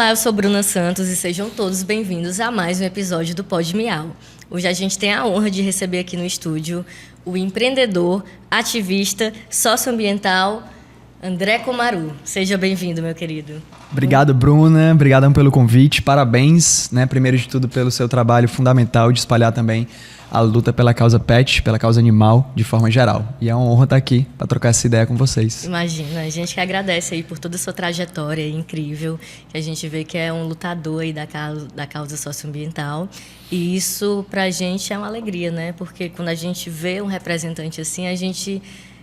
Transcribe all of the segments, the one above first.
Olá, eu sou Bruna Santos e sejam todos bem-vindos a mais um episódio do Pod Miau. Hoje a gente tem a honra de receber aqui no estúdio o empreendedor, ativista, socioambiental, André Comaru. Seja bem-vindo, meu querido. Obrigado, Bruna. Obrigado pelo convite. Parabéns, né? Primeiro de tudo, pelo seu trabalho fundamental de espalhar também a luta pela causa pet, pela causa animal, de forma geral. E é uma honra estar aqui para trocar essa ideia com vocês. Imagina, a gente que agradece aí por toda a sua trajetória incrível, que a gente vê que é um lutador aí da causa socioambiental. E isso, pra gente, é uma alegria, né? Porque quando a gente vê um representante assim, a gente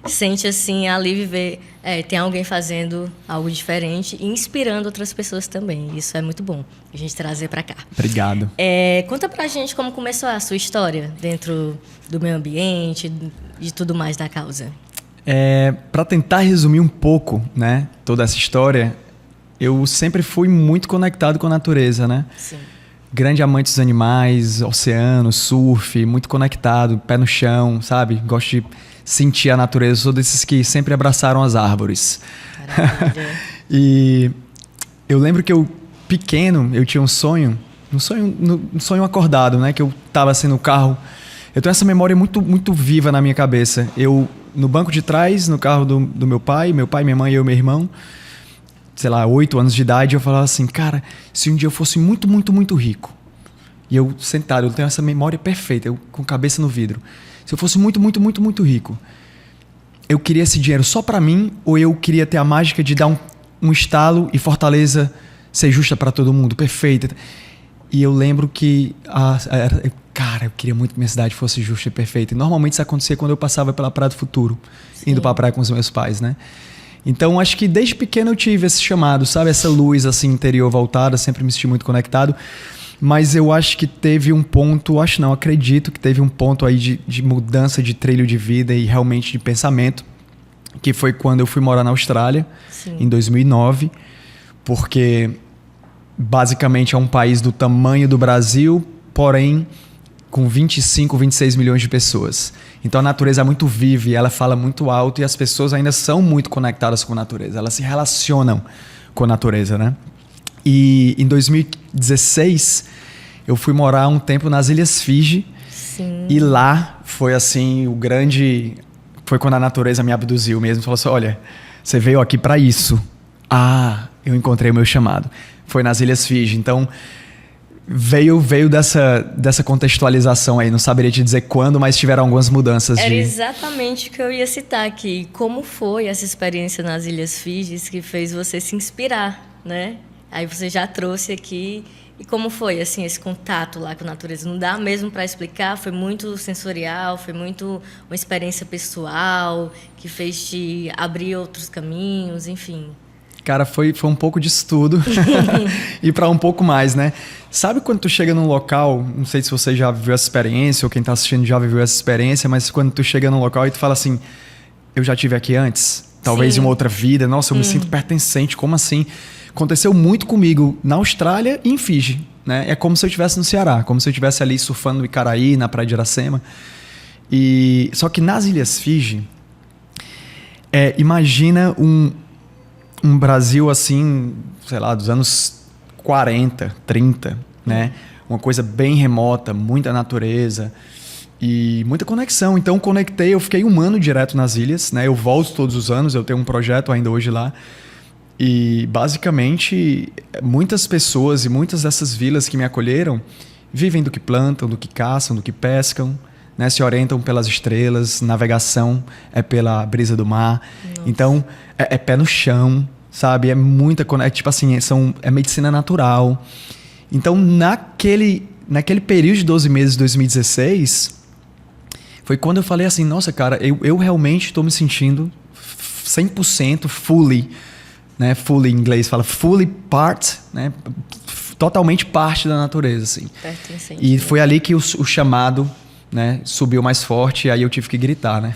sente assim, ali viver, tem alguém fazendo algo diferente e inspirando outras pessoas também. Isso é muito bom a gente trazer para cá. Obrigado. Conta pra gente como começou a sua história dentro do meio ambiente e tudo mais da causa. Para tentar resumir um pouco, né, toda essa história, eu sempre fui muito conectado com a natureza, né? Sim. Grande amante dos animais, oceano, surf, muito conectado, pé no chão, sabe? Gosto de sentir a natureza. Sou desses que sempre abraçaram as árvores. E eu lembro que eu, pequeno, eu tinha um sonho acordado, né? Que eu tava assim no carro. Eu tenho essa memória muito, muito viva na minha cabeça. Eu, no banco de trás, no carro do meu pai, minha mãe e eu, meu irmão, sei lá, 8 anos de idade, eu falava assim, cara, se um dia eu fosse muito, muito, muito rico, e eu sentado, eu tenho essa memória perfeita, eu com a cabeça no vidro, se eu fosse muito, muito, muito, muito rico, eu queria esse dinheiro só pra mim, ou eu queria ter a mágica de dar um estalo e Fortaleza ser justa pra todo mundo, perfeita. E eu lembro que, cara, eu queria muito que minha cidade fosse justa e perfeita. E normalmente isso acontecia quando eu passava pela Praia do Futuro, Sim. indo pra praia com os meus pais, né? Então, acho que desde pequeno eu tive esse chamado, sabe? Essa luz assim interior voltada, sempre me senti muito conectado. Mas eu acho que teve um ponto, acredito que teve um ponto aí de mudança de trilho de vida e realmente de pensamento, que foi quando eu fui morar na Austrália, Sim. em 2009, porque basicamente é um país do tamanho do Brasil, porém com 25, 26 milhões de pessoas. Então a natureza é muito viva e ela fala muito alto e as pessoas ainda são muito conectadas com a natureza. Elas se relacionam com a natureza, né? E em 2016 eu fui morar um tempo nas Ilhas Fiji. Sim. E lá foi assim foi quando a natureza me abduziu mesmo. Falou assim, olha, você veio aqui para isso. Eu encontrei o meu chamado. Foi nas Ilhas Fiji. Então veio dessa contextualização aí, não saberia te dizer quando, mas tiveram algumas mudanças. Era exatamente o que eu ia citar aqui. Como foi essa experiência nas Ilhas Fiji que fez você se inspirar, né? Aí você já trouxe aqui. E como foi, assim, esse contato lá com a natureza? Não dá mesmo para explicar? Foi muito sensorial? Foi muito uma experiência pessoal que fez te abrir outros caminhos? Enfim. Cara, foi um pouco disso tudo e para um pouco mais, né? Sabe quando tu chega num local, não sei se você já viveu essa experiência ou quem tá assistindo já viveu essa experiência, mas quando tu chega num local e tu fala assim, eu já tive aqui antes, talvez Sim. em uma outra vida, nossa, eu me sinto pertencente, como assim? Aconteceu muito comigo na Austrália e em Fiji, né? É como se eu estivesse no Ceará, como se eu estivesse ali surfando no Icaraí, na praia de Iracema. Só que nas Ilhas Fiji, imagina um Brasil assim, sei lá, dos anos 40, 30, né? Uma coisa bem remota, muita natureza e muita conexão. Então eu fiquei 1 ano direto nas ilhas, né? Eu volto todos os anos, eu tenho um projeto ainda hoje lá. E basicamente muitas pessoas e muitas dessas vilas que me acolheram vivem do que plantam, do que caçam, do que pescam, né? Se orientam pelas estrelas, navegação é pela brisa do mar. Nossa. Então é pé no chão, sabe? É muita tipo assim, é medicina natural. Então naquele período de 12 meses de 2016 foi quando eu falei assim, nossa cara, eu realmente estou me sentindo 100% fully, né? Fully em inglês fala fully part, né? Totalmente parte da natureza, assim. E foi ali que o chamado, né, subiu mais forte e aí eu tive que gritar, né?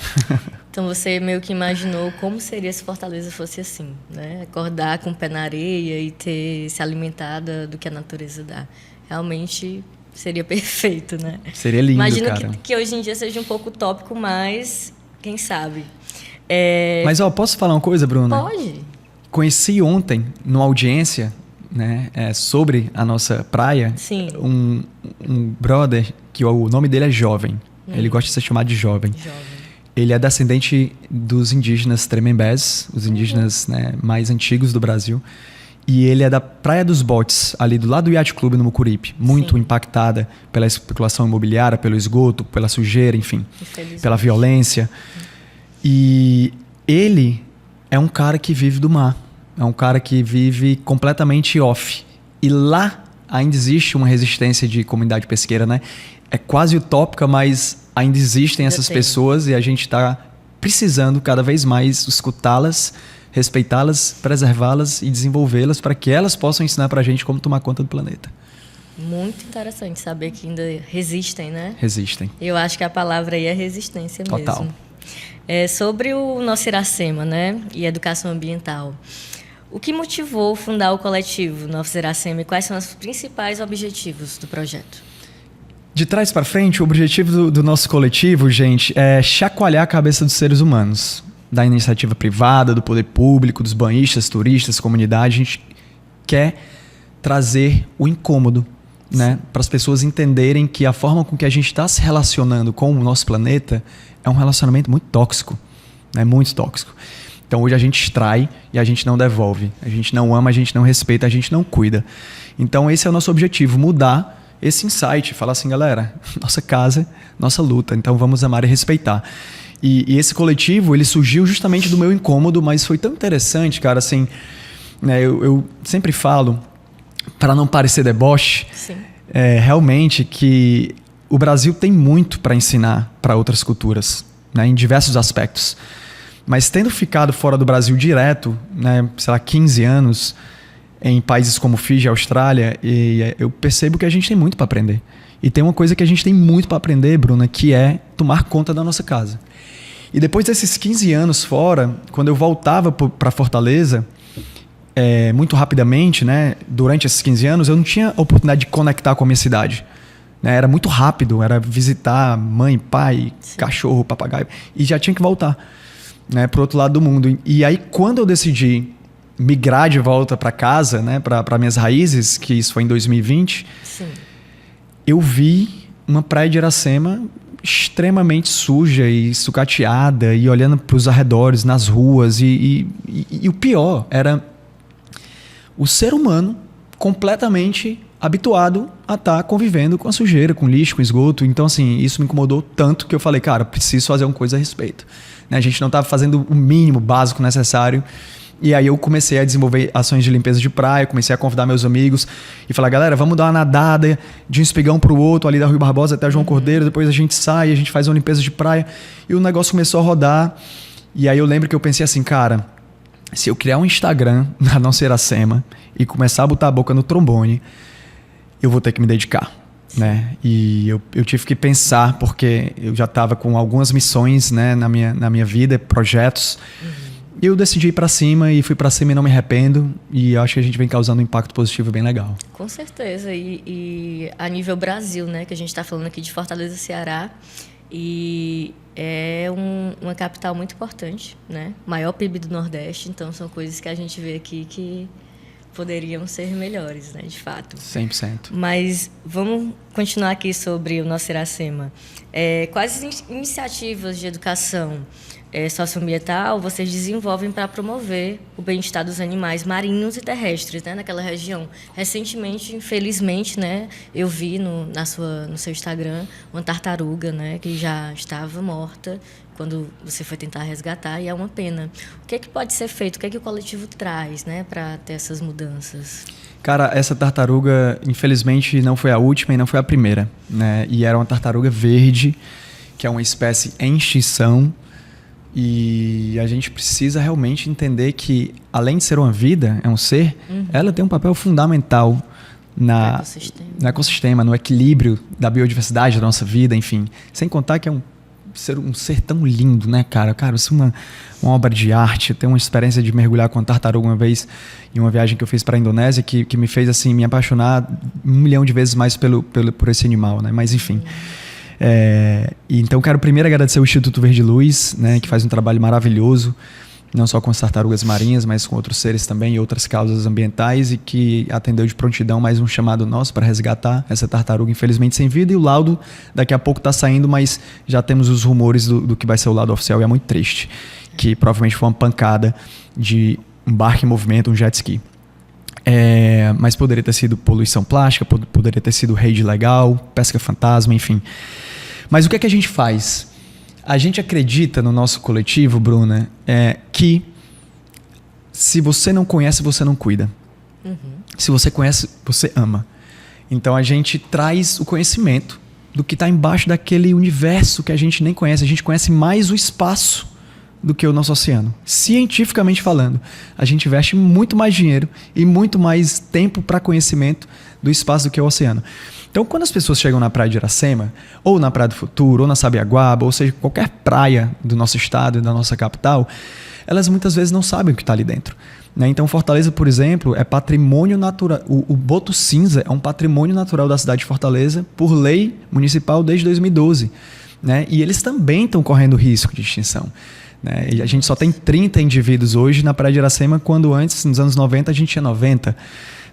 Então você meio que imaginou como seria se Fortaleza fosse assim, né? Acordar com o pé na areia e ter se alimentada do que a natureza dá. Realmente seria perfeito, né? Seria lindo, Imagino cara. Que hoje em dia seja um pouco utópico, mas quem sabe. Mas posso falar uma coisa, Bruna? Pode. Conheci ontem, numa audiência, né, sobre a nossa praia, Sim. um brother que o nome dele é Jovem. Ele gosta de ser chamado de Jovem. Ele é descendente dos indígenas Tremembés, os indígenas, né, mais antigos do Brasil. E ele é da Praia dos Botes, ali do lado do Yacht Club, no Mucuripe. Muito impactada pela especulação imobiliária, pelo esgoto, pela sujeira, enfim. Pela violência. E ele é um cara que vive do mar. É um cara que vive completamente off. E lá ainda existe uma resistência de comunidade pesqueira, né? É quase utópica, mas ainda existem essas pessoas e a gente está precisando cada vez mais escutá-las, respeitá-las, preservá-las e desenvolvê-las para que elas possam ensinar para a gente como tomar conta do planeta. Muito interessante saber que ainda resistem, né? Resistem. Eu acho que a palavra aí é resistência mesmo. Total. Sobre o nosso Iracema, né? E educação ambiental. O que motivou fundar o coletivo Nosso Iracema e quais são os principais objetivos do projeto? De trás para frente, o objetivo do nosso coletivo, gente, é chacoalhar a cabeça dos seres humanos. Da iniciativa privada, do poder público, dos banhistas, turistas, comunidade. A gente quer trazer o incômodo, né? Para as pessoas entenderem que a forma com que a gente está se relacionando com o nosso planeta é um relacionamento muito tóxico. Né? Muito tóxico. Então hoje a gente extrai e a gente não devolve. A gente não ama, a gente não respeita, a gente não cuida. Então esse é o nosso objetivo, mudar esse insight. Falar assim, galera, nossa casa, nossa luta, então vamos amar e respeitar. E esse coletivo, ele surgiu justamente do meu incômodo, mas foi tão interessante, cara, assim, né, eu sempre falo, para não parecer deboche, realmente que o Brasil tem muito para ensinar para outras culturas, né, em diversos aspectos. Mas tendo ficado fora do Brasil direto, né, sei lá, 15 anos, em países como Fiji, Austrália, eu percebo que a gente tem muito para aprender. E tem uma coisa que a gente tem muito para aprender, Bruna, que é tomar conta da nossa casa. E depois desses 15 anos fora, quando eu voltava para Fortaleza, muito rapidamente, né, durante esses 15 anos, eu não tinha a oportunidade de conectar com a minha cidade. Né, era muito rápido, era visitar mãe, pai, cachorro, papagaio, e já tinha que voltar, né, para o outro lado do mundo. E aí, quando eu decidi migrar de volta para casa, né, para minhas raízes, que isso foi em 2020, eu vi uma praia de Iracema extremamente suja e sucateada, e olhando para os arredores, nas ruas, e o pior era o ser humano completamente habituado a estar convivendo com a sujeira, com lixo, com esgoto. Então, assim, isso me incomodou tanto que eu falei, cara, preciso fazer uma coisa a respeito. Né? A gente não estava fazendo o mínimo básico necessário. E aí eu comecei a desenvolver ações de limpeza de praia, comecei a convidar meus amigos e falar, galera, vamos dar uma nadada de um espigão pro outro, ali da Rui Barbosa até João Cordeiro, depois a gente sai, a gente faz uma limpeza de praia. E o negócio começou a rodar. E aí eu lembro que eu pensei assim, cara, se eu criar um Instagram na Nosso Iracema e começar a botar a boca no trombone, eu vou ter que me dedicar. Né? E eu tive que pensar, porque eu já estava com algumas missões, né, na minha vida, projetos. E eu decidi ir para cima e fui para cima e não me arrependo. E acho que a gente vem causando um impacto positivo bem legal. Com certeza. E a nível Brasil, né, que a gente está falando aqui de Fortaleza, Ceará, e é uma capital muito importante, né? Maior PIB do Nordeste, então são coisas que a gente vê aqui que poderiam ser melhores, né, de fato. 100%. Mas vamos continuar aqui sobre o nosso Iracema. Quais iniciativas de educação socioambiental vocês desenvolvem para promover o bem-estar dos animais marinhos e terrestres, né, naquela região? Recentemente, infelizmente, né, eu vi no seu Instagram uma tartaruga, né, que já estava morta quando você foi tentar resgatar, e é uma pena. O que é que pode ser feito? O que é que o coletivo traz, né, para ter essas mudanças? Cara, essa tartaruga, infelizmente, não foi a última e não foi a primeira, né? E era uma tartaruga verde, que é uma espécie em extinção. E a gente precisa realmente entender que, além de ser uma vida, é um ser, ela tem um papel fundamental no ecossistema, no equilíbrio da biodiversidade da nossa vida, enfim. Sem contar que é um ser tão lindo, né, cara? Cara, isso é uma obra de arte. Eu tenho uma experiência de mergulhar com uma tartaruga uma vez em uma viagem que eu fiz para a Indonésia que me fez, assim, me apaixonar 1 milhão de vezes mais por esse animal, né? Mas, enfim. Então, quero primeiro agradecer ao Instituto Verde Luz, né, que faz um trabalho maravilhoso não só com as tartarugas marinhas, mas com outros seres também e outras causas ambientais, e que atendeu de prontidão mais um chamado nosso para resgatar essa tartaruga, infelizmente sem vida, e o laudo daqui a pouco está saindo, mas já temos os rumores do que vai ser o laudo oficial, e é muito triste, que provavelmente foi uma pancada de um barco em movimento, um jet ski. Mas poderia ter sido poluição plástica, poderia ter sido rede ilegal, pesca fantasma, enfim. Mas o que é que a gente faz? A gente acredita no nosso coletivo, Bruna, que se você não conhece, você não cuida. Uhum. Se você conhece, você ama. Então a gente traz o conhecimento do que está embaixo daquele universo que a gente nem conhece. A gente conhece mais o espaço do que o nosso oceano. Cientificamente falando, a gente investe muito mais dinheiro e muito mais tempo para conhecimento do espaço do que o oceano. Então, quando as pessoas chegam na praia de Iracema, ou na Praia do Futuro, ou na Sabiaguaba, ou seja, qualquer praia do nosso estado e da nossa capital, elas muitas vezes não sabem o que está ali dentro. Né? Então, Fortaleza, por exemplo, é patrimônio natural. O Boto Cinza é um patrimônio natural da cidade de Fortaleza, por lei municipal desde 2012. Né? E eles também estão correndo risco de extinção. Né? E a gente só tem 30 indivíduos hoje na Praia de Iracema, quando antes, nos anos 90, a gente tinha 90.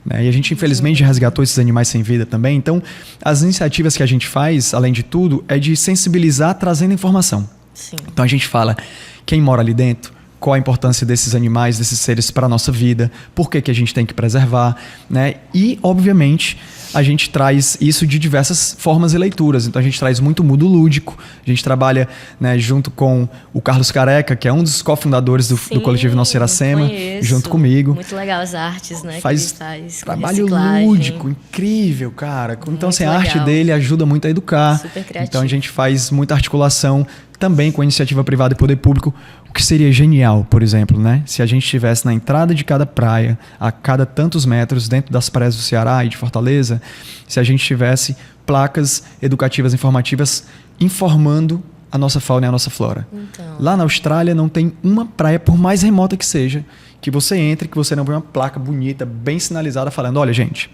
Né? E a gente, infelizmente, resgatou esses animais sem vida também. Então, as iniciativas que a gente faz, além de tudo, é de sensibilizar trazendo informação. Sim. Então, a gente fala quem mora ali dentro, qual a importância desses animais, desses seres para a nossa vida, por que a gente tem que preservar. Né? E, obviamente, a gente traz isso de diversas formas e leituras. Então, a gente traz muito mundo lúdico. A gente trabalha, né, junto com o Carlos Careca, que é um dos cofundadores do Coletivo Nossa Iracema, junto comigo. Muito legal as artes, né? Faz trabalho lúdico, incrível, cara. Então, muito assim, a arte dele ajuda muito a educar. Super criativo. Então, a gente faz muita articulação também com a iniciativa privada e poder público, o que seria genial, por exemplo, né? Se a gente estivesse na entrada de cada praia, a cada tantos metros, dentro das praias do Ceará e de Fortaleza, se a gente tivesse placas educativas, informativas, informando a nossa fauna e a nossa flora. Então. Lá na Austrália não tem uma praia, por mais remota que seja, que você entre, que você não vê uma placa bonita, bem sinalizada, falando, olha, gente,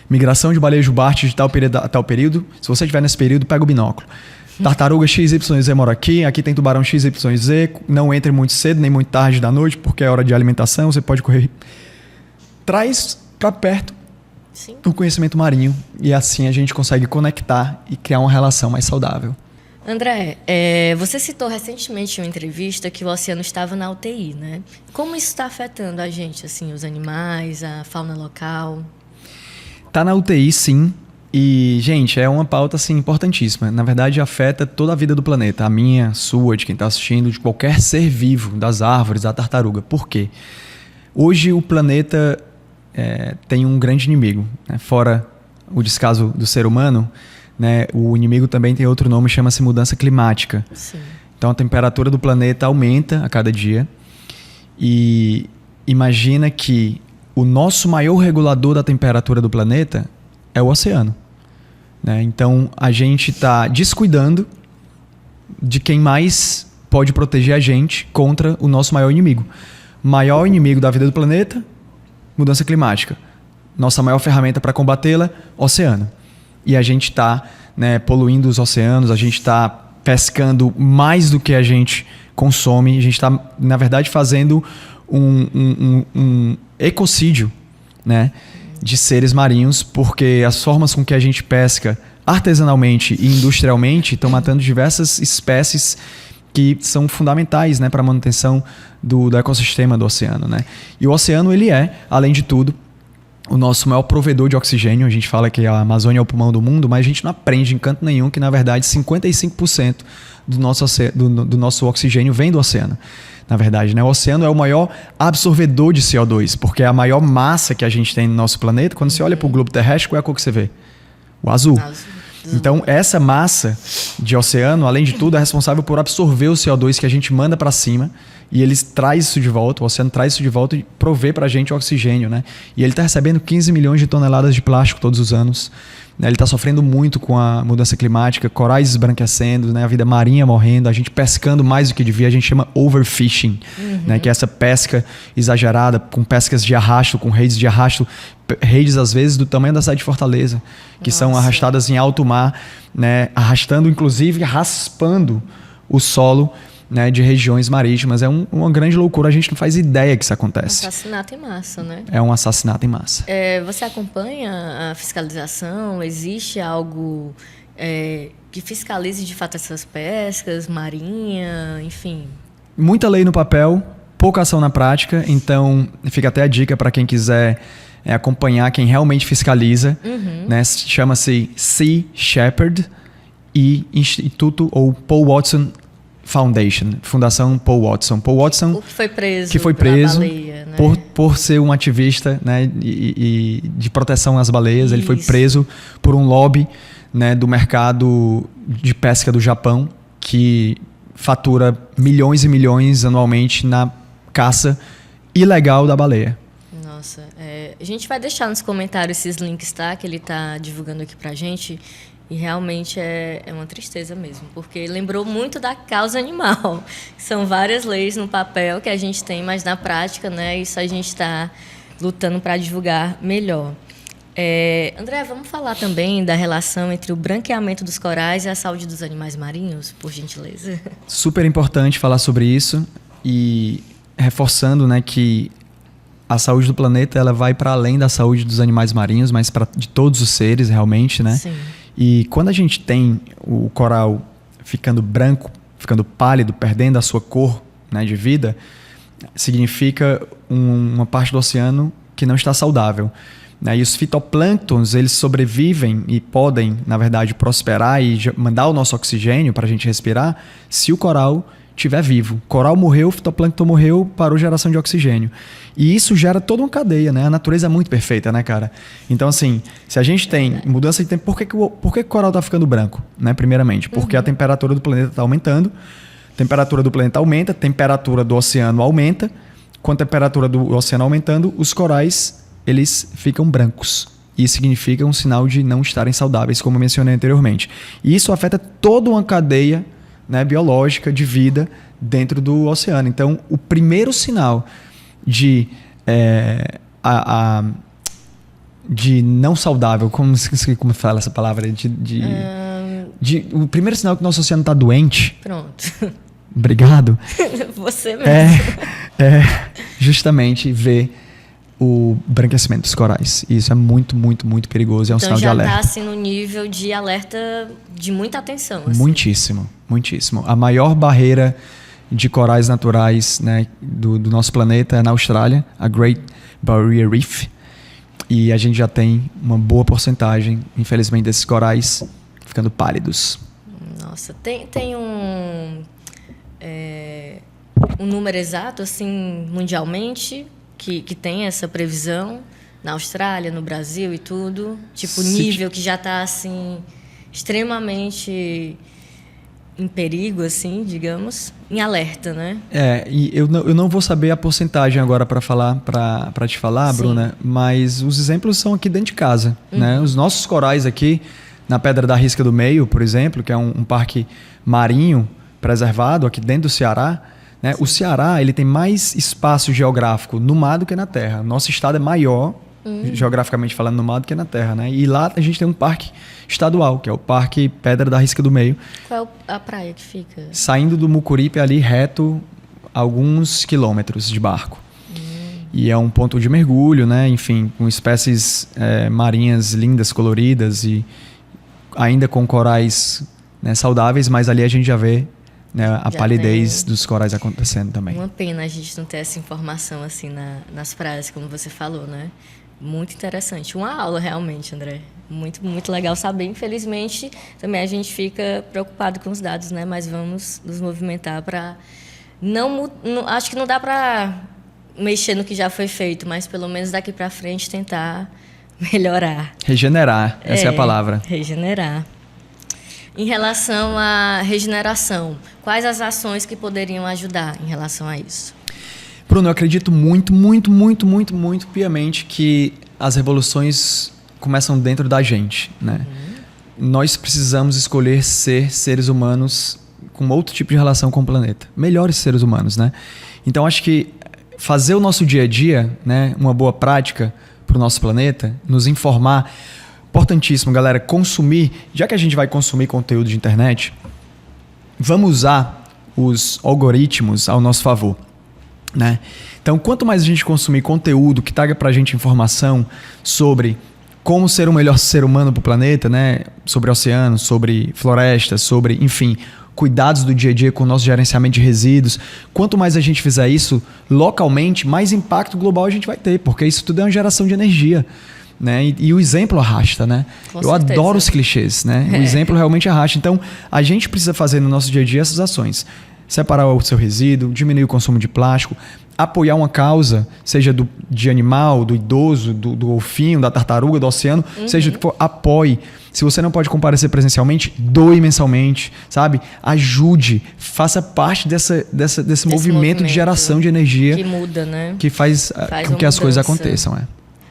migração de baleia jubarte de tal período a tal período, se você estiver nesse período, pega o binóculo. Tartaruga XYZ mora aqui tem tubarão XYZ, não entre muito cedo nem muito tarde da noite, porque é hora de alimentação, você pode correr. Traz para perto o conhecimento marinho, e assim a gente consegue conectar e criar uma relação mais saudável. André, você citou recentemente em uma entrevista que o oceano estava na UTI, né? Como isso está afetando a gente, assim, os animais, a fauna local? Está na UTI, sim. E, gente, é uma pauta assim, importantíssima. Na verdade, afeta toda a vida do planeta. A minha, a sua, de quem está assistindo, de qualquer ser vivo, das árvores, da tartaruga. Por quê? Hoje o planeta tem um grande inimigo. Né? Fora o descaso do ser humano, né? O inimigo também tem outro nome, chama-se mudança climática. Sim. Então a temperatura do planeta aumenta a cada dia. E imagina que o nosso maior regulador da temperatura do planeta é o oceano. Né? Então, a gente está descuidando de quem mais pode proteger a gente contra o nosso maior inimigo. Maior inimigo da vida do planeta, mudança climática. Nossa maior ferramenta para combatê-la, oceano. E a gente está, né, poluindo os oceanos, a gente está pescando mais do que a gente consome, a gente está, na verdade, fazendo um ecocídio, né, de seres marinhos, porque as formas com que a gente pesca artesanalmente e industrialmente estão matando diversas espécies que são fundamentais, né, para a manutenção do ecossistema do oceano. Né? E o oceano, ele é, além de tudo, o nosso maior provedor de oxigênio. A gente fala que a Amazônia é o pulmão do mundo, mas a gente não aprende em canto nenhum que, na verdade, 55% do nosso oxigênio vem do oceano. Na verdade, né? O oceano é o maior absorvedor de CO2, porque é a maior massa que a gente tem no nosso planeta. Quando você olha para o globo terrestre, qual é a cor que você vê? O azul. Então, essa massa de oceano, além de tudo, é responsável por absorver o CO2 que a gente manda para cima, e ele traz isso de volta, o oceano traz isso de volta e provê para a gente o oxigênio. Né? E ele está recebendo 15 milhões de toneladas de plástico todos os anos. Ele está sofrendo muito com a mudança climática, corais esbranquecendo, né? A vida marinha morrendo, a gente pescando mais do que devia, a gente chama overfishing, né? Que é essa pesca exagerada, com pescas de arrasto, com redes de arrasto, redes às vezes do tamanho da cidade de Fortaleza, que são arrastadas em alto mar, né? Arrastando, inclusive raspando o solo né, de regiões marítimas. É uma grande loucura, a gente não faz ideia que isso acontece. Assassinato em massa, né? É um assassinato em massa. Você acompanha a fiscalização? Existe algo que fiscalize de fato essas pescas, marinha, enfim? Muita lei no papel, pouca ação na prática, então fica até a dica para quem quiser acompanhar quem realmente fiscaliza, né? Chama-se Sea Shepherd e Instituto ou Paul Watson Foundation, Fundação Paul Watson. Paul Watson, o que foi preso baleia, né? por ser um ativista, né, e de proteção às baleias. Ele foi preso por um lobby, né, do mercado de pesca do Japão, que fatura milhões e milhões anualmente na caça ilegal da baleia. Nossa, a gente vai deixar nos comentários esses links, tá? Que ele tá divulgando aqui pra gente. E realmente é uma tristeza mesmo, porque lembrou muito da causa animal. São várias leis no papel que a gente tem, mas na prática, né, isso a gente está lutando para divulgar melhor. André, vamos falar também da relação entre o branqueamento dos corais e a saúde dos animais marinhos, por gentileza? Super importante falar sobre isso e reforçando, né, que a saúde do planeta ela vai para além da saúde dos animais marinhos, mas de todos os seres realmente, né? Sim. E quando a gente tem o coral ficando branco, ficando pálido, perdendo a sua cor, né, de vida, significa uma parte do oceano que não está saudável, né? E os fitoplânctons, eles sobrevivem e podem, na verdade, prosperar e mandar o nosso oxigênio para a gente respirar se o coral estiver vivo. Coral morreu, o fitoplâncton morreu, parou a geração de oxigênio. E isso gera toda uma cadeia, né? A natureza é muito perfeita, né, cara? Então, assim, se a gente tem mudança de tempo, por que o coral está ficando branco, né? Primeiramente, porque a temperatura do planeta está aumentando, a temperatura do planeta aumenta, a temperatura do oceano aumenta. Com a temperatura do oceano aumentando, os corais, eles ficam brancos. Isso significa um sinal de não estarem saudáveis, como eu mencionei anteriormente. E isso afeta toda uma cadeia, né, biológica de vida dentro do oceano. Então, o primeiro sinal de não saudável, como fala essa palavra? O primeiro sinal que o nosso oceano está doente. Pronto. Obrigado. Você mesmo. Justamente ver o branquecimento dos corais. E isso é muito, muito, muito perigoso. É um sinal de alerta. Então já está assim, no nível de alerta de muita atenção. Assim. Muitíssimo, muitíssimo. A maior barreira de corais naturais, né, do nosso planeta é na Austrália, a Great Barrier Reef. E a gente já tem uma boa porcentagem, infelizmente, desses corais ficando pálidos. Nossa, tem um número exato, assim, mundialmente, que tem essa previsão na Austrália, no Brasil e tudo? Tipo, nível que já está, assim, extremamente em perigo, assim, digamos, em alerta, né? E eu não vou saber a porcentagem agora para te falar, Sim. Bruna, mas os exemplos são aqui dentro de casa, né? Os nossos corais aqui, na Pedra da Risca do Meio, por exemplo, que é um parque marinho preservado aqui dentro do Ceará, né? O Ceará ele tem mais espaço geográfico no mar do que na terra. Nosso estado é maior, geograficamente falando, no mar do que na terra, né? E lá a gente tem um parque estadual, que é o Parque Pedra da Risca do Meio. Qual é a praia que fica? Saindo do Mucuripe ali reto, alguns quilômetros de barco. E é um ponto de mergulho, né? Enfim, com espécies marinhas lindas, coloridas e ainda com corais, né, saudáveis, mas ali a gente já vê, né, a palidez dos corais acontecendo também. Uma pena a gente não ter essa informação assim nas praias, como você falou, né? Muito interessante. Uma aula, realmente, André. Muito, muito legal saber. Infelizmente, também a gente fica preocupado com os dados, né? Mas vamos nos movimentar para... acho que não dá para mexer no que já foi feito, mas pelo menos daqui para frente tentar melhorar. Regenerar, essa é a palavra. Regenerar. Em relação à regeneração, quais as ações que poderiam ajudar em relação a isso? Bruno, eu acredito muito, muito, muito, muito, muito piamente que as revoluções começam dentro da gente, né? Nós precisamos escolher ser seres humanos com outro tipo de relação com o planeta. Melhores seres humanos, né? Então, acho que fazer o nosso dia a dia, né, uma boa prática para o nosso planeta, nos informar. Importantíssimo, galera, consumir. Já que a gente vai consumir conteúdo de internet, vamos usar os algoritmos ao nosso favor, né? Então, quanto mais a gente consumir conteúdo que traga pra gente informação sobre como ser o melhor ser humano pro planeta, né? Sobre oceanos, sobre florestas, sobre, enfim, cuidados do dia a dia com o nosso gerenciamento de resíduos. Quanto mais a gente fizer isso localmente, mais impacto global a gente vai ter, porque isso tudo é uma geração de energia, né? E o exemplo arrasta, né? Eu adoro os clichês, né? O exemplo realmente arrasta. Então, a gente precisa fazer no nosso dia a dia essas ações. Separar o seu resíduo, diminuir o consumo de plástico, apoiar uma causa, seja de animal, do idoso, do golfinho, da tartaruga, do oceano, seja o que for, apoie. Se você não pode comparecer presencialmente, doe mensalmente, sabe? Ajude, faça parte desse movimento de geração de energia que muda, né? Que faz com que as coisas aconteçam.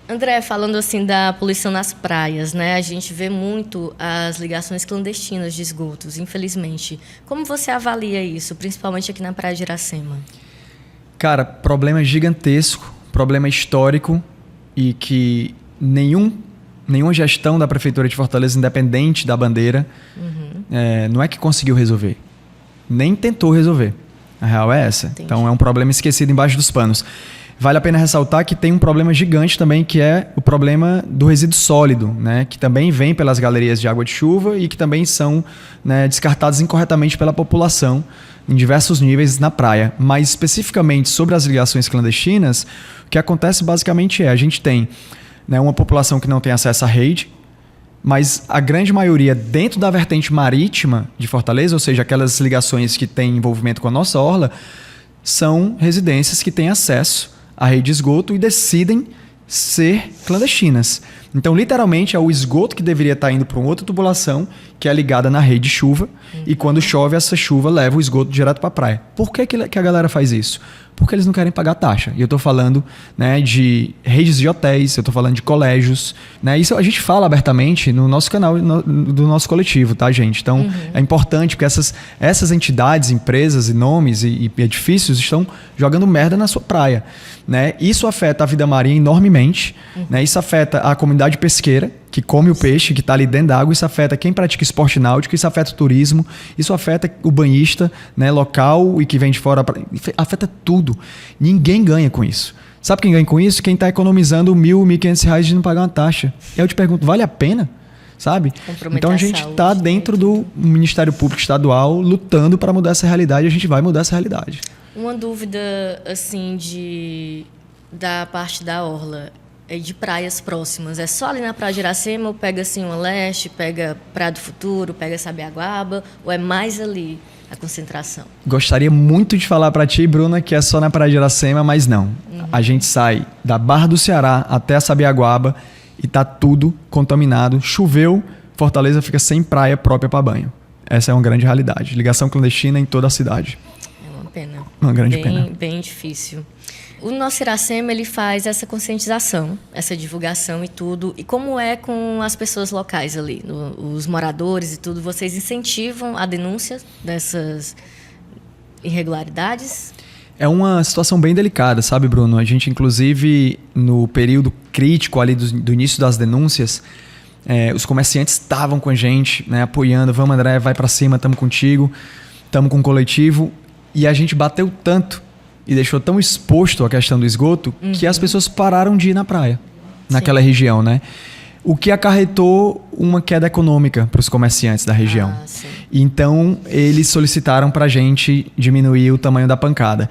André, falando assim da poluição nas praias, né? A gente vê muito as ligações clandestinas de esgotos, infelizmente. Como você avalia isso, principalmente aqui na Praia de Iracema? Cara, problema gigantesco, problema histórico e que nenhuma gestão da Prefeitura de Fortaleza, independente da bandeira, não é que conseguiu resolver, nem tentou resolver. A real é essa. Entendi. Então é um problema esquecido embaixo dos panos. Vale a pena ressaltar que tem um problema gigante também, que é o problema do resíduo sólido, né? Que também vem pelas galerias de água de chuva e que também são, né, descartados incorretamente pela população em diversos níveis na praia. Mas especificamente sobre as ligações clandestinas, o que acontece basicamente a gente tem, né, uma população que não tem acesso à rede, mas a grande maioria dentro da vertente marítima de Fortaleza, ou seja, aquelas ligações que têm envolvimento com a nossa orla, são residências que têm acesso à rede de esgoto e decidem ser clandestinas. Então, literalmente, é o esgoto que deveria estar indo para uma outra tubulação que é ligada na rede de chuva e quando chove, essa chuva leva o esgoto direto para a praia. Por que a galera faz isso? Porque eles não querem pagar taxa. E eu estou falando, né, de redes de hotéis, eu estou falando de colégios, né? Isso a gente fala abertamente no nosso canal do nosso coletivo, tá, gente? Então, é importante porque essas entidades, empresas e nomes e edifícios estão jogando merda na sua praia, né? Isso afeta a vida marinha enormemente, né? Isso afeta a comunidade pesqueira, que come o peixe, que está ali dentro da água. Isso afeta quem pratica esporte náutico, isso afeta o turismo, isso afeta o banhista, né, local e que vem de fora. Afeta tudo. Ninguém ganha com isso. Sabe quem ganha com isso? Quem está economizando R$1.000, R$1.500 de não pagar uma taxa. Eu te pergunto, vale a pena? Sabe? Então a gente está dentro do Ministério Público Estadual lutando para mudar essa realidade e a gente vai mudar essa realidade. Uma dúvida, assim, da parte da orla, de praias próximas. É só ali na Praia de Iracema ou pega assim uma leste, pega Praia do Futuro, pega Sabiaguaba, ou é mais ali a concentração? Gostaria muito de falar para ti, Bruna, que é só na Praia de Iracema, mas não. A gente sai da Barra do Ceará até a Sabiaguaba e tá tudo contaminado. Choveu, Fortaleza fica sem praia própria para banho. Essa é uma grande realidade. Ligação clandestina em toda a cidade. É uma pena. Uma grande pena. Bem difícil. O nosso Iracema, ele faz essa conscientização, essa divulgação e tudo. E como é com as pessoas locais ali, os moradores e tudo? Vocês incentivam a denúncia dessas irregularidades? É uma situação bem delicada, sabe, Bruno? A gente, inclusive, no período crítico ali do início das denúncias, os comerciantes estavam com a gente, né, apoiando. Vamos, André, vai para cima, estamos contigo, estamos com o coletivo. E a gente bateu tanto e deixou tão exposto a questão do esgoto que as pessoas pararam de ir na praia, naquela região, né? O que acarretou uma queda econômica para os comerciantes da região. Então, eles solicitaram para a gente diminuir o tamanho da pancada.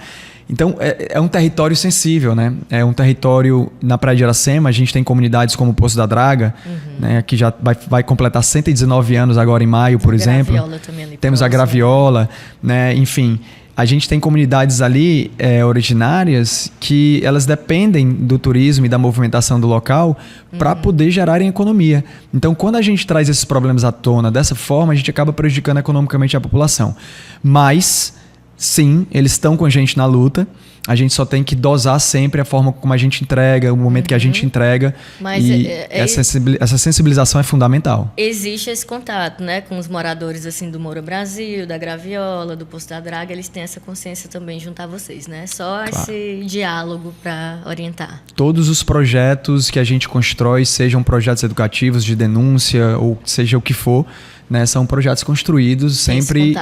Então, é um território sensível, né? É um território na Praia de Iracema. A gente tem comunidades como o Poço da Draga, né, que já vai completar 119 anos agora em maio, por exemplo. Graviola também ali. Temos a Graviola, né? Enfim, a gente tem comunidades ali originárias que elas dependem do turismo e da movimentação do local para poder gerarem economia. Então, quando a gente traz esses problemas à tona dessa forma, a gente acaba prejudicando economicamente a população. Mas, sim, eles estão com a gente na luta. A gente só tem que dosar sempre a forma como a gente entrega, o momento que a gente entrega. Mas essa sensibilização é fundamental. Existe esse contato, né, com os moradores assim do Moura Brasil, da Graviola, do Poço da Draga. Eles têm essa consciência também junto a vocês, né? Só esse diálogo para orientar. Todos os projetos que a gente constrói, sejam projetos educativos de denúncia ou seja o que for, né? São projetos construídos sempre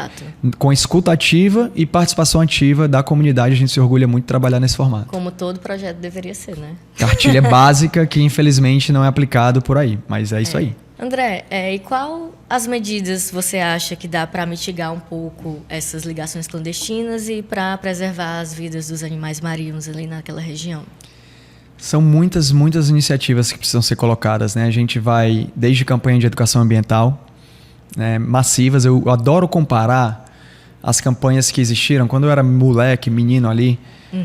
com escuta ativa e participação ativa da comunidade. A gente se orgulha muito de trabalhar nesse formato. Como todo projeto deveria ser, né? Cartilha básica que infelizmente não é aplicado por aí, mas é isso aí. André, e qual as medidas você acha que dá para mitigar um pouco essas ligações clandestinas e para preservar as vidas dos animais marinhos ali naquela região? São muitas iniciativas que precisam ser colocadas, né? A gente vai desde campanha de educação ambiental, né, massivas. Eu adoro comparar as campanhas que existiram. Quando eu era moleque, menino ali,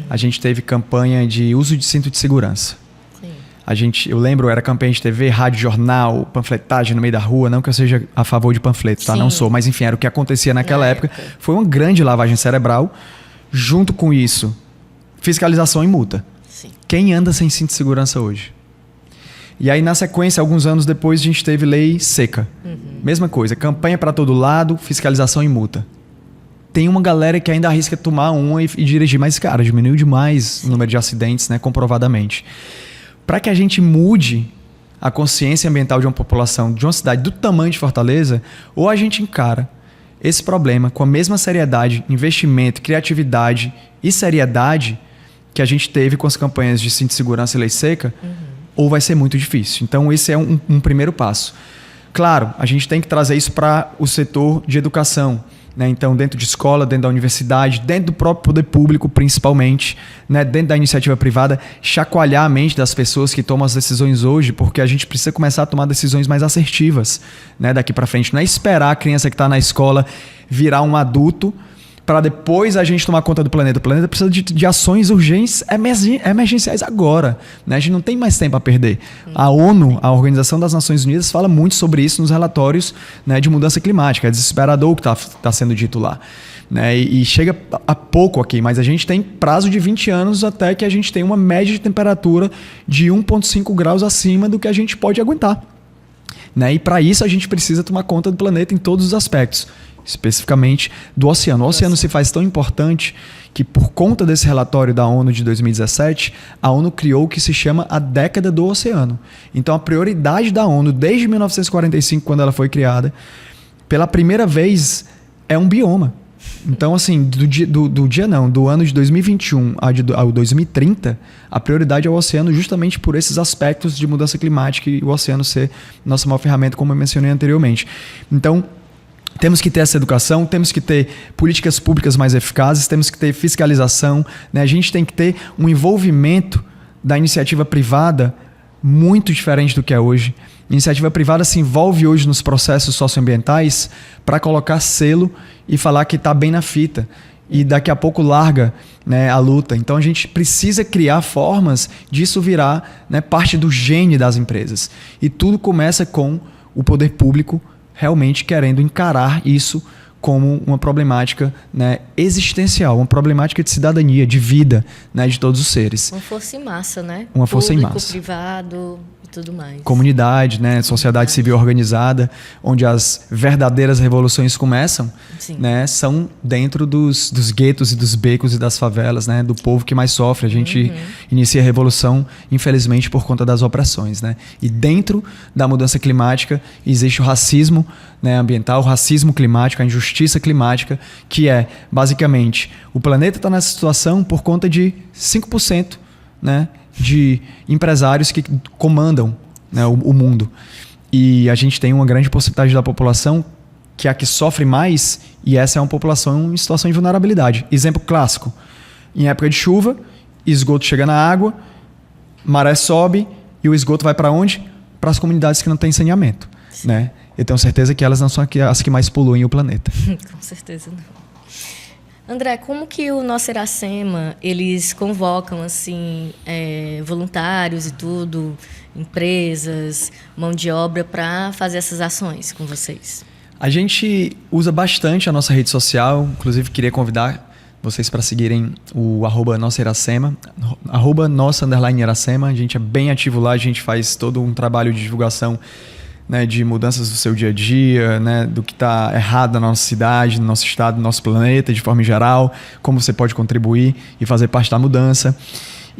a gente teve campanha de uso de cinto de segurança. Eu lembro, era campanha de TV, rádio, jornal, panfletagem no meio da rua. Não que eu seja a favor de panfletos, tá? Não sou. Mas enfim, era o que acontecia naquela época. Foi uma grande lavagem cerebral. Junto com isso, fiscalização e multa. Sim. Quem anda sem cinto de segurança hoje? E aí, na sequência, alguns anos depois, a gente teve lei seca. Mesma coisa, campanha para todo lado, fiscalização e multa. Tem uma galera que ainda arrisca tomar uma e dirigir, mas, cara, diminuiu demais o número de acidentes, né, comprovadamente. Para que a gente mude a consciência ambiental de uma população, de uma cidade do tamanho de Fortaleza, ou a gente encara esse problema com a mesma seriedade, investimento, criatividade e seriedade que a gente teve com as campanhas de cinto de segurança e lei seca, ou vai ser muito difícil. Então, esse é um primeiro passo. Claro, a gente tem que trazer isso para o setor de educação, né? Então, dentro de escola, dentro da universidade, dentro do próprio poder público, principalmente, né? Dentro da iniciativa privada, chacoalhar a mente das pessoas que tomam as decisões hoje, porque a gente precisa começar a tomar decisões mais assertivas, né? Daqui para frente. Não é esperar a criança que está na escola virar um adulto para depois a gente tomar conta do planeta. O planeta precisa de ações urgentes, emergenciais agora, né? A gente não tem mais tempo a perder. A ONU, a Organização das Nações Unidas, fala muito sobre isso nos relatórios, né, de mudança climática. É desesperador o que está sendo dito lá, né? E chega a pouco aqui, mas a gente tem prazo de 20 anos até que a gente tenha uma média de temperatura de 1,5 graus acima do que a gente pode aguentar, né? E para isso a gente precisa tomar conta do planeta em todos os aspectos. Especificamente do oceano. O oceano se faz tão importante que, por conta desse relatório da ONU de 2017, a ONU criou o que se chama a Década do Oceano. Então, a prioridade da ONU, desde 1945, quando ela foi criada, pela primeira vez, é um bioma. Então, assim, do ano de 2021 ao 2030, a prioridade é o oceano justamente por esses aspectos de mudança climática e o oceano ser nossa maior ferramenta, como eu mencionei anteriormente. Então, temos que ter essa educação, temos que ter políticas públicas mais eficazes, temos que ter fiscalização, né? A gente tem que ter um envolvimento da iniciativa privada muito diferente do que é hoje. A iniciativa privada se envolve hoje nos processos socioambientais para colocar selo e falar que está bem na fita. E daqui a pouco larga, né, a luta. Então a gente precisa criar formas disso virar, né, parte do gene das empresas. E tudo começa com o poder público realmente querendo encarar isso como uma problemática, né, existencial, uma problemática de cidadania, de vida, né, de todos os seres. Uma força em massa, né? Uma força em massa. Público, privado e tudo mais. Comunidade, né, sociedade civil organizada, onde as verdadeiras revoluções começam, né, são dentro dos guetos e dos becos e das favelas, né, do povo que mais sofre. A gente inicia a revolução, infelizmente, por conta das opressões, né? E dentro da mudança climática existe o racismo, né, ambiental, o racismo climático, a injustiça climática, que é, basicamente, o planeta está nessa situação por conta de 5%, né, de empresários que comandam, né, o mundo. E a gente tem uma grande porcentagem da população que é a que sofre mais, e essa é uma população em situação de vulnerabilidade. Exemplo clássico: em época de chuva, esgoto chega na água, maré sobe, e o esgoto vai para onde? Para as comunidades que não têm saneamento, né? Eu tenho certeza que elas não são as que mais poluem o planeta. Com certeza não. André, como que o nosso Iracema, eles convocam assim, voluntários e tudo, empresas, mão de obra para fazer essas ações com vocês? A gente usa bastante a nossa rede social, inclusive queria convidar vocês para seguirem o @nossa_Iracema, @nossa_Iracema. A gente é bem ativo lá, a gente faz todo um trabalho de divulgação, né, de mudanças do seu dia a dia, né, do que está errado na nossa cidade, no nosso estado, no nosso planeta, de forma geral, como você pode contribuir e fazer parte da mudança.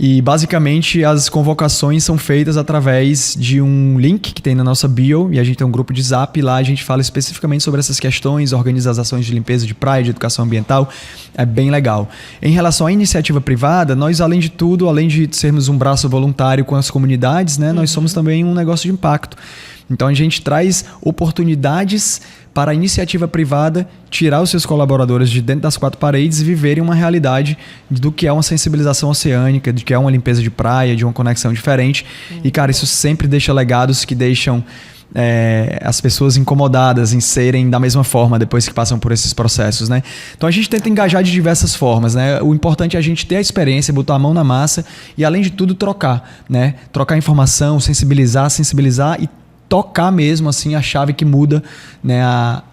E basicamente as convocações são feitas através de um link que tem na nossa bio, e a gente tem um grupo de Zap, e lá a gente fala especificamente sobre essas questões, organiza as ações de limpeza de praia, de educação ambiental, é bem legal. Em relação à iniciativa privada, nós além de tudo, além de sermos um braço voluntário com as comunidades, né, nós somos também um negócio de impacto. Então a gente traz oportunidades para a iniciativa privada tirar os seus colaboradores de dentro das quatro paredes e viverem uma realidade do que é uma sensibilização oceânica, de que é uma limpeza de praia, de uma conexão diferente. E, cara, isso sempre deixa legados que deixam as pessoas incomodadas em serem da mesma forma depois que passam por esses processos, né? Então a gente tenta engajar de diversas formas, né? O importante é a gente ter a experiência, botar a mão na massa e, além de tudo, trocar, né? Trocar informação, sensibilizar e tocar mesmo assim a chave que muda, né,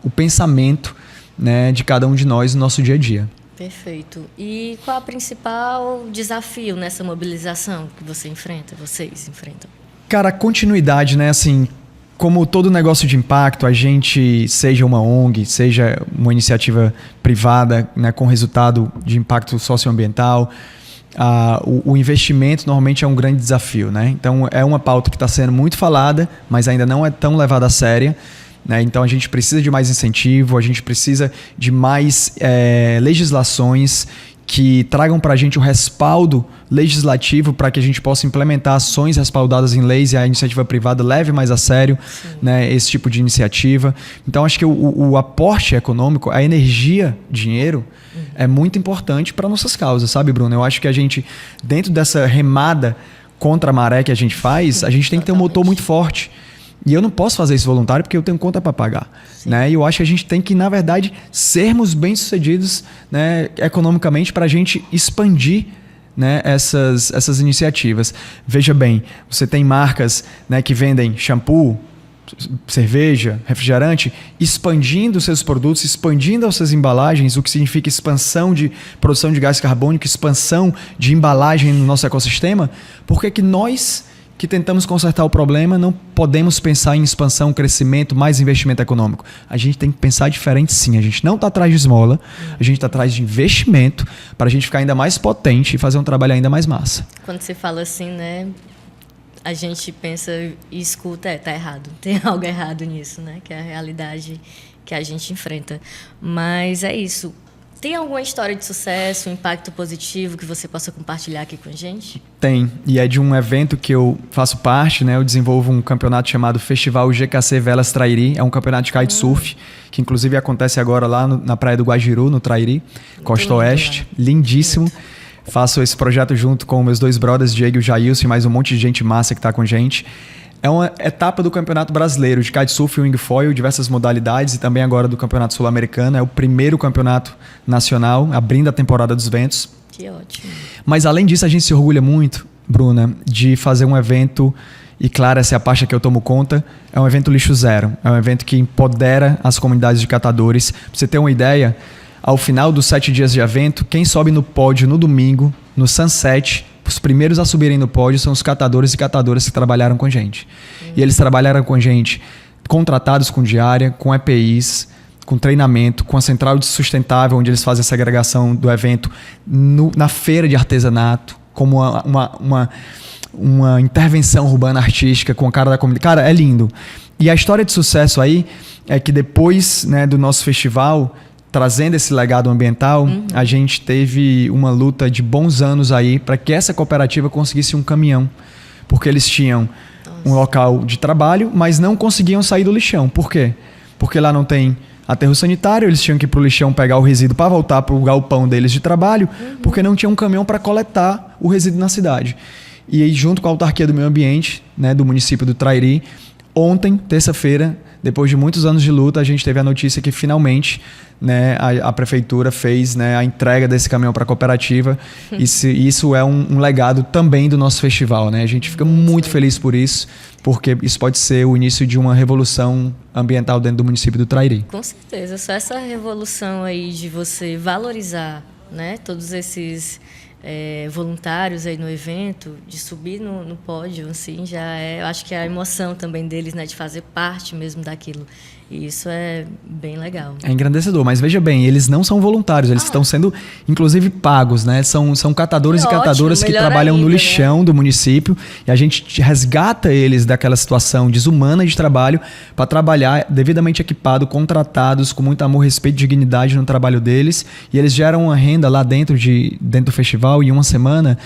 o pensamento, né, de cada um de nós no nosso dia a dia. Perfeito. E qual é o principal desafio nessa mobilização que vocês enfrentam? Cara, a continuidade, né, assim, como todo negócio de impacto, a gente, seja uma ONG, seja uma iniciativa privada, né, com resultado de impacto socioambiental, o investimento normalmente é um grande desafio, né? Então é uma pauta que está sendo muito falada, mas ainda não é tão levada a sério, né? Então a gente precisa de mais incentivo, a gente precisa de mais legislações que tragam para a gente o respaldo legislativo para que a gente possa implementar ações respaldadas em leis e a iniciativa privada leve mais a sério, né, esse tipo de iniciativa. Então acho que o aporte econômico, a energia, dinheiro, é muito importante para nossas causas, sabe, Bruno? Eu acho que a gente, dentro dessa remada contra a maré que a gente faz, a gente tem que ter um motor muito forte. E eu não posso fazer isso voluntário porque eu tenho conta para pagar, né? E eu acho que a gente tem que, na verdade, sermos bem-sucedidos, né, economicamente para a gente expandir, né, essas iniciativas. Veja bem, você tem marcas, né, que vendem shampoo, cerveja, refrigerante, expandindo seus produtos, expandindo as suas embalagens, o que significa expansão de produção de gás carbônico, expansão de embalagem no nosso ecossistema. Por que nós, que tentamos consertar o problema, não podemos pensar em expansão, crescimento, mais investimento econômico? A gente tem que pensar diferente, sim. A gente não está atrás de esmola, a gente está atrás de investimento para a gente ficar ainda mais potente e fazer um trabalho ainda mais massa. Quando você fala assim, né, a gente pensa e escuta, tá errado, tem algo errado nisso, né, que é a realidade que a gente enfrenta. Mas é isso. Tem alguma história de sucesso, um impacto positivo que você possa compartilhar aqui com a gente? Tem, e é de um evento que eu faço parte, né? Eu desenvolvo um campeonato chamado Festival GKC Velas Trairi, é um campeonato de kitesurf, que inclusive acontece agora lá na praia do Guajiru, no Trairi, Costa Oeste, lindíssimo. Faço esse projeto junto com meus dois brothers, Diego e o Jailson, e mais um monte de gente massa que está com a gente. É uma etapa do Campeonato Brasileiro de Kitesurf e Wingfoil, diversas modalidades, e também agora do Campeonato Sul-Americano. É o primeiro campeonato nacional, abrindo a temporada dos ventos. Que ótimo. Mas além disso, a gente se orgulha muito, Bruna, de fazer um evento, e claro, essa é a parte que eu tomo conta, é um evento lixo zero. É um evento que empodera as comunidades de catadores. Pra você ter uma ideia, ao final dos 7 dias de evento, quem sobe no pódio no domingo, no sunset, os primeiros a subirem no pódio são os catadores e catadoras que trabalharam com a gente. E eles trabalharam com a gente contratados com diária, com EPIs, com treinamento, com a central de sustentável, onde eles fazem a segregação do evento, na feira de artesanato, como uma intervenção urbana artística com a cara da comunidade. Cara, é lindo. E a história de sucesso aí é que depois, né, do nosso festival, trazendo esse legado ambiental, a gente teve uma luta de bons anos aí para que essa cooperativa conseguisse um caminhão. Porque eles tinham um local de trabalho, mas não conseguiam sair do lixão. Por quê? Porque lá não tem aterro sanitário, eles tinham que ir para o lixão pegar o resíduo para voltar para o galpão deles de trabalho, porque não tinha um caminhão para coletar o resíduo na cidade. E aí, junto com a autarquia do meio ambiente, né, do município do Trairi, ontem, terça-feira, depois de muitos anos de luta, a gente teve a notícia que finalmente, né, a prefeitura fez, né, a entrega desse caminhão para a cooperativa. Isso é um legado também do nosso festival, né? A gente fica muito feliz por isso, porque isso pode ser o início de uma revolução ambiental dentro do município do Trairi. Com certeza, só essa revolução aí de você valorizar, né, todos esses voluntários aí no evento, de subir no pódio, assim, eu acho que é a emoção também deles, né, de fazer parte mesmo daquilo. E isso é bem legal. É engrandecedor, mas veja bem, eles não são voluntários, eles estão sendo, inclusive, pagos, né? São catadores e catadoras que trabalham no lixão, né, do município, e a gente resgata eles daquela situação desumana de trabalho para trabalhar devidamente equipado, contratados, com muito amor, respeito e dignidade no trabalho deles, e eles geram uma renda lá dentro do festival em uma semana,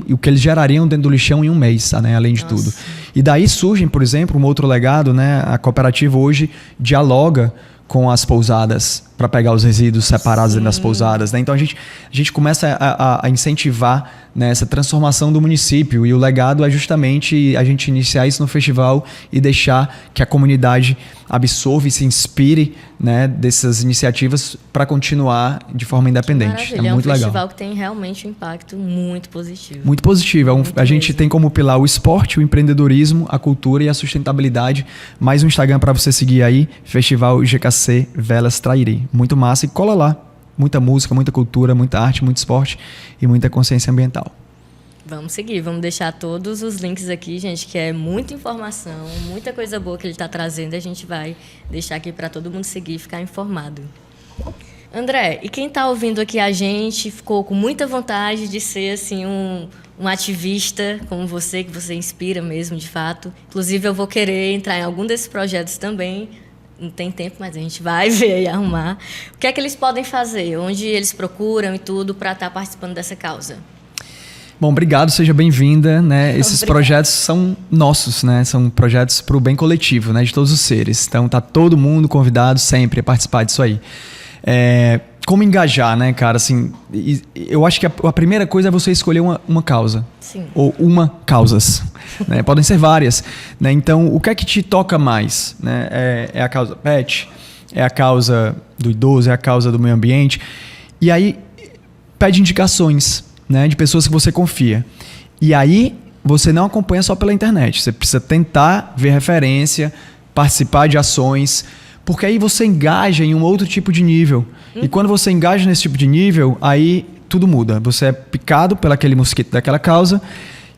o que eles gerariam dentro do lixão em um mês, né, além de tudo. E daí surge, por exemplo, um outro legado, né? A cooperativa hoje dialoga com as pousadas para pegar os resíduos separados dentro das pousadas, né? Então a gente começa a incentivar, né, essa transformação do município, e o legado é justamente a gente iniciar isso no festival e deixar que a comunidade absorva e se inspire, né, dessas iniciativas para continuar de forma independente. É muito legal. É um festival que tem realmente um impacto muito positivo. Muito positivo. A gente tem como pilar o esporte, o empreendedorismo, a cultura e a sustentabilidade. Mais um Instagram para você seguir aí, Festival GKC Velas Trairi. Muito massa, e cola lá. Muita música, muita cultura, muita arte, muito esporte e muita consciência ambiental. Vamos seguir, vamos deixar todos os links aqui, gente, que é muita informação, muita coisa boa que ele está trazendo, a gente vai deixar aqui para todo mundo seguir e ficar informado. André, e quem está ouvindo aqui a gente ficou com muita vontade de ser assim um ativista como você, que você inspira mesmo, de fato. Inclusive, eu vou querer entrar em algum desses projetos também. Não tem tempo, mas a gente vai ver e arrumar. O que é que eles podem fazer? Onde eles procuram e tudo para estar participando dessa causa? Bom, obrigado, seja bem-vinda, né? Esses projetos são nossos, né? São projetos para o bem coletivo, né? De todos os seres. Então, tá todo mundo convidado sempre a participar disso aí. Como engajar, né, cara? Assim, eu acho que a primeira coisa é você escolher uma causa. Sim. Ou causas. Né? Podem ser várias. Né? Então, o que é que te toca mais? Né? É a causa pet? É a causa do idoso? É a causa do meio ambiente? E aí, pede indicações, né, de pessoas que você confia. E aí, você não acompanha só pela internet. Você precisa tentar ver referência, participar de ações, porque aí você engaja em um outro tipo de nível. E quando você engaja nesse tipo de nível, aí tudo muda. Você é picado pelo aquele mosquito daquela causa,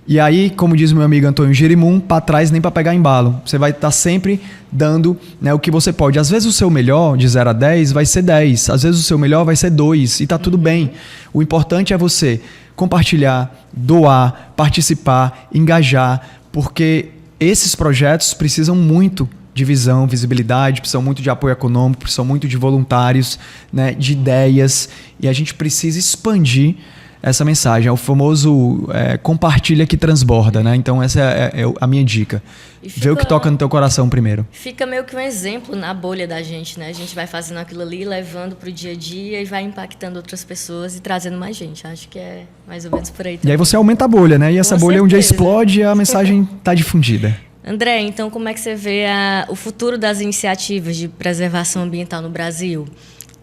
e aí, como diz o meu amigo Antônio Jerimum, para trás nem para pegar embalo. Você vai estar sempre dando, né, o que você pode. Às vezes o seu melhor, de 0 a 10, vai ser 10. Às vezes o seu melhor vai ser 2, e está tudo bem. O importante é você compartilhar, doar, participar, engajar, porque esses projetos precisam muito de visão, visibilidade, precisam muito de apoio econômico, precisam muito de voluntários, né, de ideias, e a gente precisa expandir essa mensagem. É o famoso compartilha que transborda, né? Então essa é a minha dica. Vê o que toca no teu coração primeiro. Fica meio que um exemplo na bolha da gente, né? A gente vai fazendo aquilo ali, levando pro dia a dia e vai impactando outras pessoas e trazendo mais gente. Acho que é mais ou menos por aí também. E aí você aumenta a bolha, né? E essa bolha um dia explode e a mensagem tá difundida. André, então como é que você vê o futuro das iniciativas de preservação ambiental no Brasil?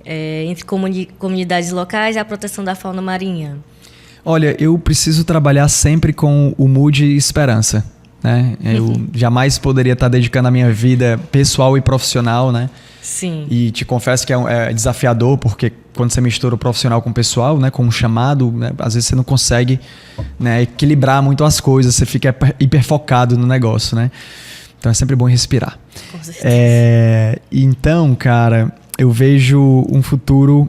Entre comunidades locais e a proteção da fauna marinha? Olha, eu preciso trabalhar sempre com o mood e esperança, né? Eu jamais poderia estar dedicando a minha vida pessoal e profissional, né? Sim. E te confesso que é desafiador, porque quando você mistura o profissional com o pessoal, né, com um chamado, né, às vezes você não consegue, né, equilibrar muito as coisas, você fica hiperfocado no negócio, né? Então é sempre bom respirar. Com certeza. Então, cara, eu vejo um futuro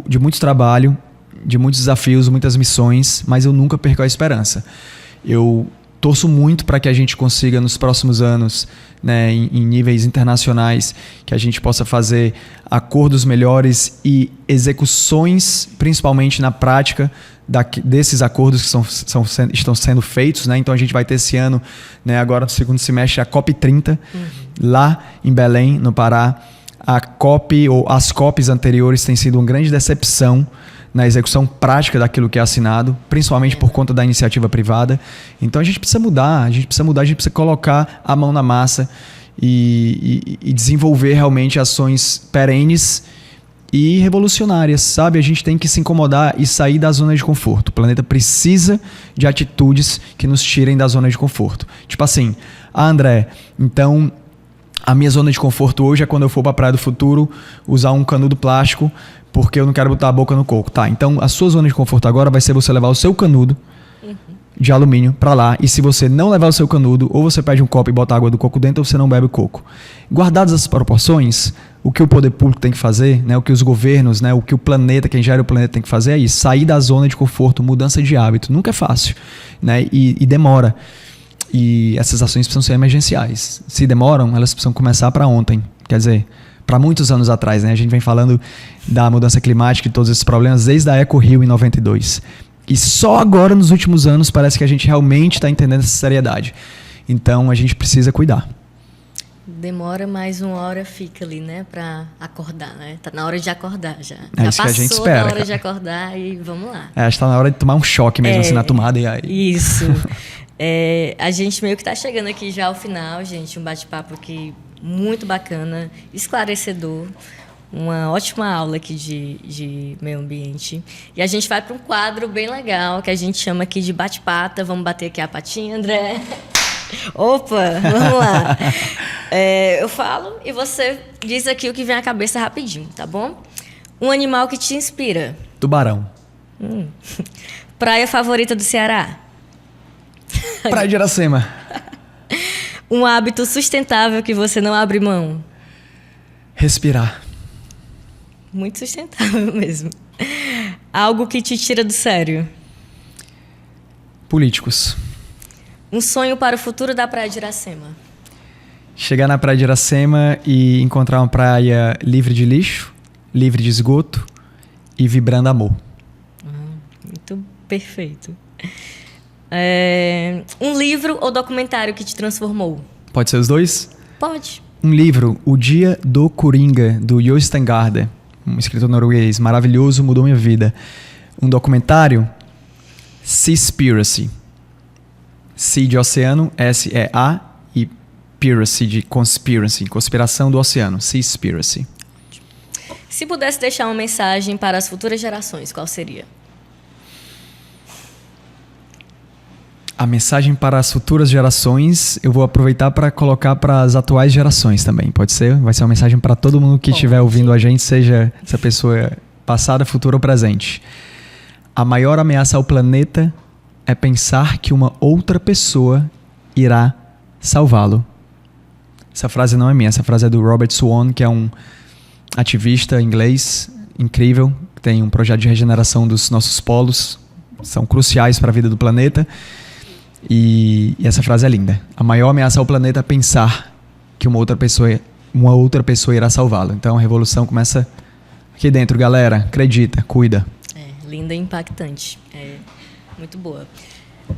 de muito trabalho, de muitos desafios, muitas missões, mas eu nunca perco a esperança. Eu torço muito para que a gente consiga nos próximos anos, né, em níveis internacionais, que a gente possa fazer acordos melhores e execuções, principalmente na prática, desses acordos que estão sendo feitos, né? Então a gente vai ter esse ano, né, agora no segundo semestre, a COP30, lá em Belém, no Pará. A COP, ou as COPs anteriores, têm sido uma grande decepção na execução prática daquilo que é assinado, principalmente por conta da iniciativa privada. Então a gente precisa mudar, a gente precisa colocar a mão na massa e desenvolver realmente ações perenes e revolucionárias, sabe? A gente tem que se incomodar e sair da zona de conforto. O planeta precisa de atitudes que nos tirem da zona de conforto. Tipo assim, André, então A minha zona de conforto hoje é quando eu for pra Praia do Futuro usar um canudo plástico porque eu não quero botar a boca no coco. Tá, então a sua zona de conforto agora vai ser você levar o seu canudo de alumínio pra lá. E se você não levar o seu canudo, ou você pede um copo e bota água do coco dentro, ou você não bebe o coco. Guardadas as proporções, o que o poder público tem que fazer, né, o que os governos, né, o que o planeta, quem gera o planeta tem que fazer é isso. Sair da zona de conforto, mudança de hábito. Nunca é fácil, né, e demora. E essas ações precisam ser emergenciais. Se demoram, elas precisam começar para ontem. Quer dizer, para muitos anos atrás, né? A gente vem falando da mudança climática e todos esses problemas desde a Eco Rio em 92. E só agora, nos últimos anos, parece que a gente realmente está entendendo essa seriedade. Então, a gente precisa cuidar. Demora mais uma hora, fica ali, né? Para acordar, né? Tá na hora de acordar já. É Já isso que a gente passou espera, da hora cara. de acordar e vamos lá. Está na hora de tomar um choque mesmo, assim, na tomada. Isso. A gente meio que está chegando aqui já ao final, gente. Um bate-papo aqui muito bacana, esclarecedor. Uma ótima aula aqui de meio ambiente. E a gente vai para um quadro bem legal, que a gente chama aqui de bate-pata. Vamos bater aqui a patinha, André? Opa, vamos lá. Eu falo e você diz aqui o que vem à cabeça rapidinho, tá bom? Um animal que te inspira. Tubarão. Praia favorita do Ceará. Praia de Iracema. Um hábito sustentável que você não abre mão. Respirar. Muito sustentável mesmo. Algo que te tira do sério. Políticos. Um sonho para o futuro da Praia de Iracema. Chegar na Praia de Iracema e encontrar uma praia livre de lixo, livre de esgoto e vibrando amor. Muito perfeito. Um livro ou documentário que te transformou? Pode ser os dois? Pode. Um livro, O Dia do Coringa, do Jo Stengarde, um escritor norueguês maravilhoso, mudou minha vida. Um documentário, Seaspiracy. Sea de oceano, S-E-A, e piracy de conspiracy, conspiração do oceano, Seaspiracy. Se pudesse deixar uma mensagem para as futuras gerações, qual seria? A mensagem para as futuras gerações, eu vou aproveitar para colocar para as atuais gerações também, pode ser? Vai ser uma mensagem para todo mundo que estiver ouvindo a gente, seja essa pessoa passada, futura ou presente. A maior ameaça ao planeta é pensar que uma outra pessoa irá salvá-lo. Essa frase não é minha, essa frase é do Robert Swan, que é um ativista inglês incrível, que tem um projeto de regeneração dos nossos polos, são cruciais para a vida do planeta. E essa frase é linda. A maior ameaça ao planeta é pensar que uma outra pessoa irá salvá-lo. Então a revolução começa aqui dentro, galera. Acredita, cuida. Linda e impactante. Muito boa.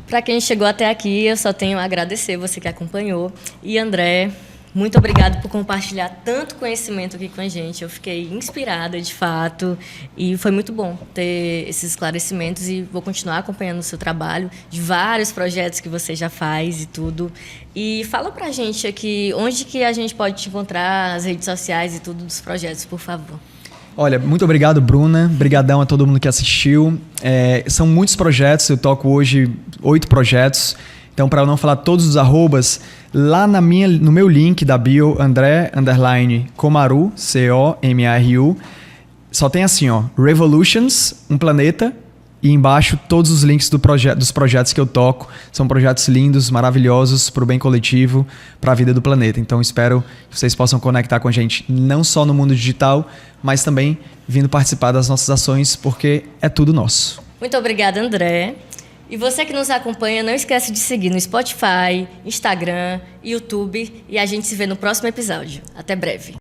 Para quem chegou até aqui, eu só tenho a agradecer você que acompanhou. E André, muito obrigado por compartilhar tanto conhecimento aqui com a gente. Eu fiquei inspirada, de fato, e foi muito bom ter esses esclarecimentos e vou continuar acompanhando o seu trabalho, de vários projetos que você já faz e tudo. E fala pra gente aqui, onde que a gente pode te encontrar, as redes sociais e tudo dos projetos, por favor. Olha, muito obrigado, Bruna. Brigadão a todo mundo que assistiu. São muitos projetos, eu toco hoje 8 projetos. Então, para eu não falar todos os arrobas, lá no meu link da bio, André_Komaru, C-O-M-A-R-U, só tem assim, ó, Revolutions, um planeta, e embaixo todos os links dos projetos que eu toco. São projetos lindos, maravilhosos, para o bem coletivo, para a vida do planeta. Então, espero que vocês possam conectar com a gente, não só no mundo digital, mas também vindo participar das nossas ações, porque é tudo nosso. Muito obrigada, André. E você que nos acompanha, não esquece de seguir no Spotify, Instagram, YouTube e a gente se vê no próximo episódio. Até breve.